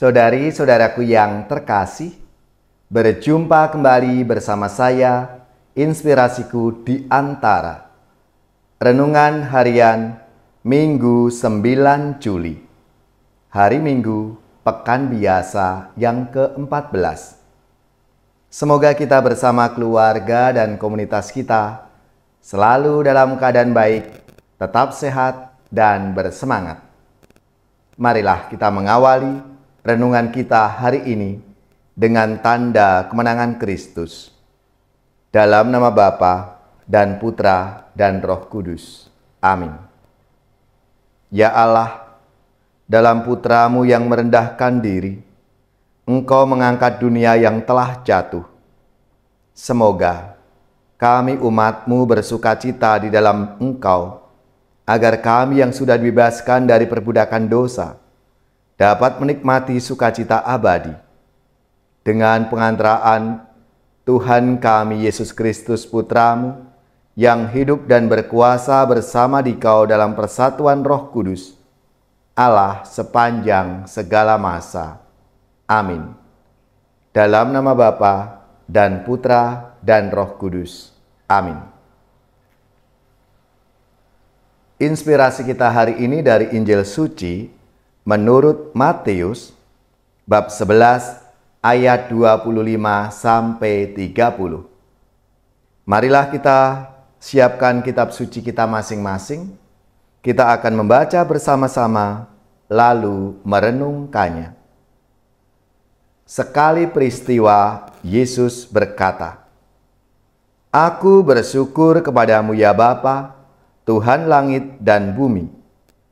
Saudari-saudaraku yang terkasih, berjumpa kembali bersama saya, Inspirasiku di Antara. Renungan Harian Minggu 9 Juli. Hari Minggu, Pekan Biasa yang ke-14. Semoga kita bersama keluarga dan komunitas kita selalu dalam keadaan baik, tetap sehat, dan bersemangat. Marilah kita mengawali renungan kita hari ini dengan tanda kemenangan Kristus. Dalam nama Bapa dan Putra dan Roh Kudus. Amin. Ya Allah, dalam Putra-Mu yang merendahkan diri, Engkau mengangkat dunia yang telah jatuh. Semoga kami umat-Mu bersukacita di dalam Engkau, agar kami yang sudah dibebaskan dari perbudakan dosa dapat menikmati sukacita abadi. Dengan pengantaraan Tuhan kami Yesus Kristus Putra-Mu, yang hidup dan berkuasa bersama Dikau dalam persatuan Roh Kudus, Allah sepanjang segala masa. Amin. Dalam nama Bapa dan Putra dan Roh Kudus. Amin. Inspirasi kita hari ini dari Injil Suci menurut Matius bab 11 ayat 25 sampai 30. Marilah kita siapkan kitab suci kita masing-masing. Kita akan membaca bersama-sama lalu merenungkannya. Sekali peristiwa, Yesus berkata, "Aku bersyukur kepadamu ya Bapa, Tuhan langit dan bumi,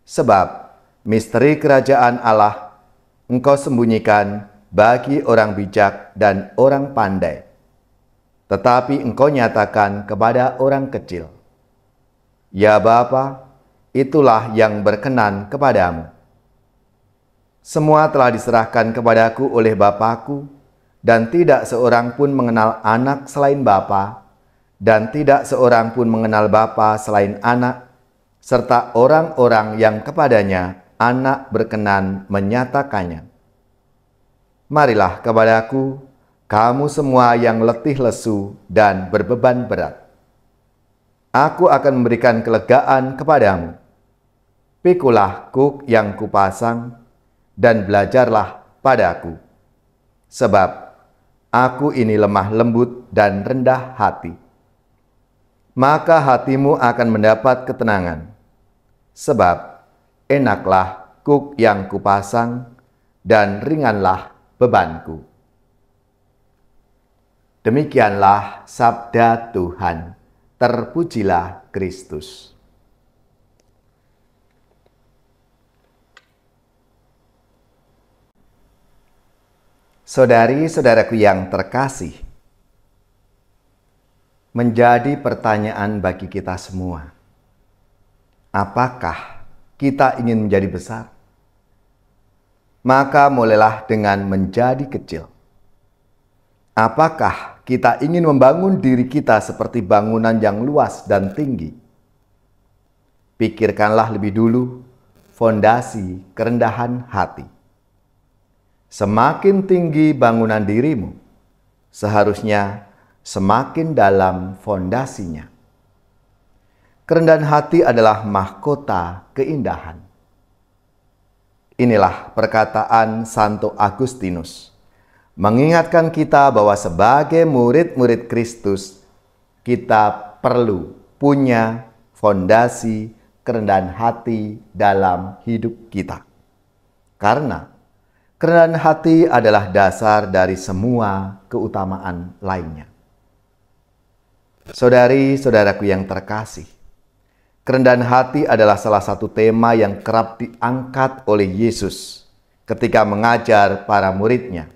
sebab misteri kerajaan Allah Engkau sembunyikan bagi orang bijak dan orang pandai, tetapi Engkau nyatakan kepada orang kecil. Ya Bapa, itulah yang berkenan kepadamu. Semua telah diserahkan kepadaku oleh Bapa-Ku, dan tidak seorang pun mengenal anak selain Bapa, dan tidak seorang pun mengenal Bapa selain anak, serta orang-orang yang kepadanya anak berkenan menyatakannya. Marilah kepadaku, kamu semua yang letih lesu dan berbeban berat. Aku akan memberikan kelegaan kepadamu. Pikulah kuk yang kupasang, dan belajarlah padaku. Sebab aku ini lemah lembut dan rendah hati. Maka hatimu akan mendapat ketenangan. Sebab enaklah kuk yang kupasang, dan ringanlah bebanku." Demikianlah sabda Tuhan. Terpujilah Kristus. Saudari-saudaraku yang terkasih, menjadi pertanyaan bagi kita semua. Apakah kita ingin menjadi besar? Maka mulailah dengan menjadi kecil. Apakah kita ingin membangun diri kita seperti bangunan yang luas dan tinggi? Pikirkanlah lebih dulu fondasi kerendahan hati. Semakin tinggi bangunan dirimu, seharusnya semakin dalam fondasinya. Kerendahan hati adalah mahkota keindahan. Inilah perkataan Santo Agustinus, mengingatkan kita bahwa sebagai murid-murid Kristus, kita perlu punya fondasi kerendahan hati dalam hidup kita. Karena kerendahan hati adalah dasar dari semua keutamaan lainnya. Saudari-saudaraku yang terkasih, kerendahan hati adalah salah satu tema yang kerap diangkat oleh Yesus ketika mengajar para muridnya.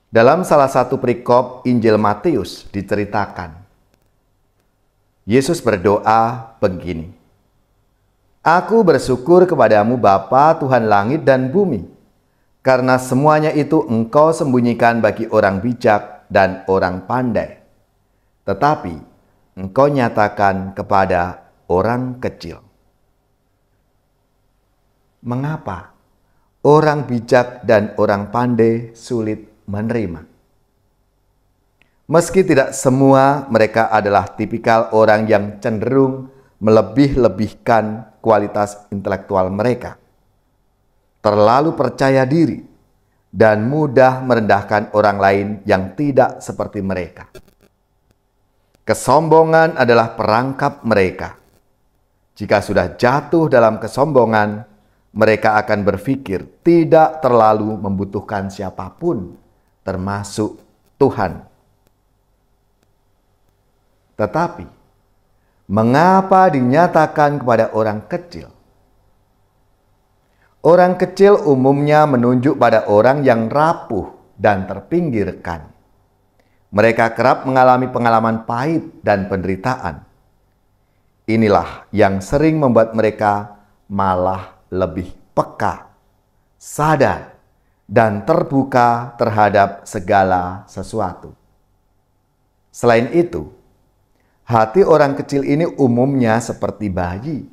Dalam salah satu perikop Injil Matius diceritakan, Yesus berdoa begini, "Aku bersyukur kepadamu Bapa Tuhan langit dan bumi, karena semuanya itu Engkau sembunyikan bagi orang bijak dan orang pandai, tetapi Engkau nyatakan kepada orang kecil." Mengapa orang bijak dan orang pandai sulit menerima. Meski tidak semua mereka adalah tipikal orang yang cenderung melebih-lebihkan kualitas intelektual mereka, terlalu percaya diri, dan mudah merendahkan orang lain yang tidak seperti mereka. Kesombongan adalah perangkap mereka. Jika sudah jatuh dalam kesombongan, mereka akan berpikir tidak terlalu membutuhkan siapapun, termasuk Tuhan. Tetapi, mengapa dinyatakan kepada orang kecil? Orang kecil umumnya menunjuk pada orang yang rapuh dan terpinggirkan. Mereka kerap mengalami pengalaman pahit dan penderitaan. Inilah yang sering membuat mereka malah lebih peka, sadar, dan terbuka terhadap segala sesuatu. Selain itu, hati orang kecil ini umumnya seperti bayi.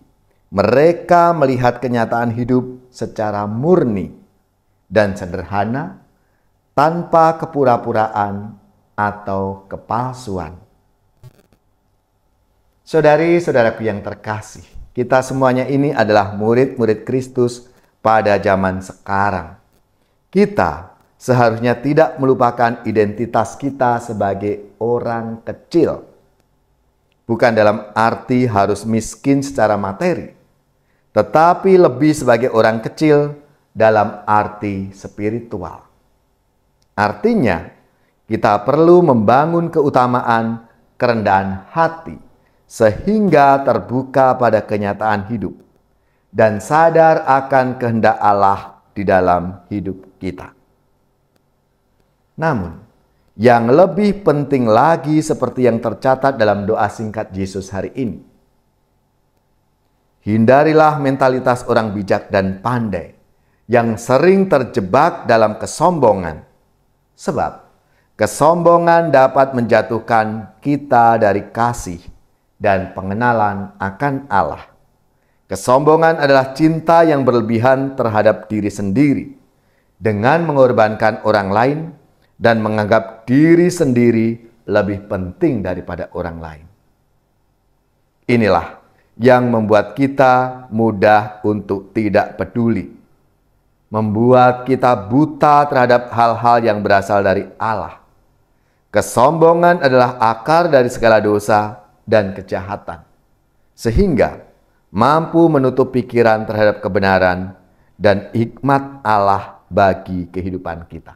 Mereka melihat kenyataan hidup secara murni dan sederhana, tanpa kepura-puraan atau kepalsuan. Saudari-saudaraku yang terkasih, kita semuanya ini adalah murid-murid Kristus pada zaman sekarang. Kita seharusnya tidak melupakan identitas kita sebagai orang kecil. Bukan dalam arti harus miskin secara materi, tetapi lebih sebagai orang kecil dalam arti spiritual. Artinya, kita perlu membangun keutamaan kerendahan hati sehingga terbuka pada kenyataan hidup dan sadar akan kehendak Allah di dalam hidup kita. Namun, yang lebih penting lagi seperti yang tercatat dalam doa singkat Yesus hari ini, hindarilah mentalitas orang bijak dan pandai yang sering terjebak dalam kesombongan. Sebab kesombongan dapat menjatuhkan kita dari kasih dan pengenalan akan Allah. Kesombongan adalah cinta yang berlebihan terhadap diri sendiri dengan mengorbankan orang lain dan menganggap diri sendiri lebih penting daripada orang lain. Inilah yang membuat kita mudah untuk tidak peduli, membuat kita buta terhadap hal-hal yang berasal dari Allah. Kesombongan adalah akar dari segala dosa dan kejahatan, sehingga mampu menutup pikiran terhadap kebenaran dan hikmat Allah bagi kehidupan kita.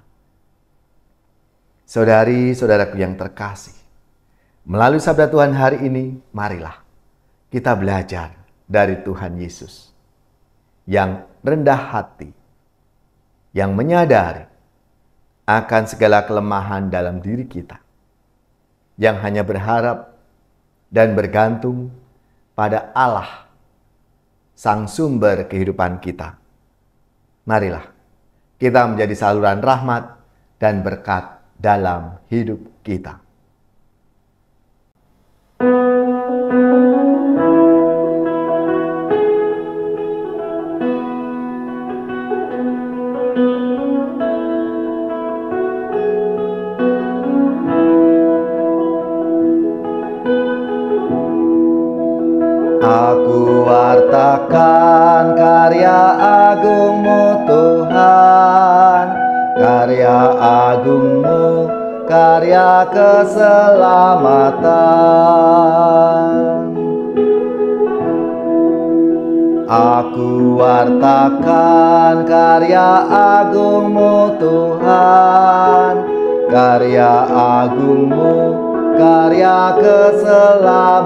Saudari-saudaraku yang terkasih, melalui sabda Tuhan hari ini, marilah kita belajar dari Tuhan Yesus yang rendah hati, yang menyadari akan segala kelemahan dalam diri kita, yang hanya berharap dan bergantung pada Allah, Sang Sumber kehidupan kita. Marilah kita menjadi saluran rahmat dan berkat dalam hidup kita. Aku wartakan karya agung-Mu Tuhan, karya agung-Mu, karya keselamatan. Aku wartakan karya agung-Mu Tuhan, karya agung-Mu, karya keselamatan.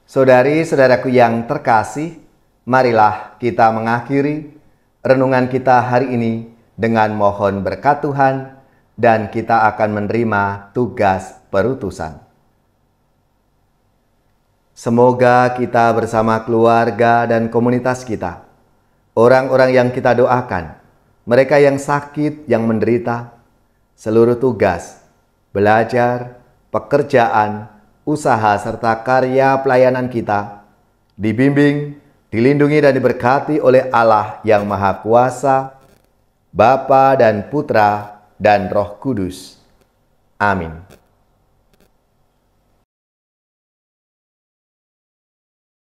Saudari-saudaraku yang terkasih, marilah kita mengakhiri renungan kita hari ini dengan mohon berkat Tuhan dan kita akan menerima tugas perutusan. Semoga kita bersama keluarga dan komunitas kita, orang-orang yang kita doakan, mereka yang sakit, yang menderita, seluruh tugas, belajar, pekerjaan, usaha serta karya pelayanan kita dibimbing, dilindungi dan diberkati oleh Allah yang Maha Kuasa, Bapa dan Putra dan Roh Kudus. Amin.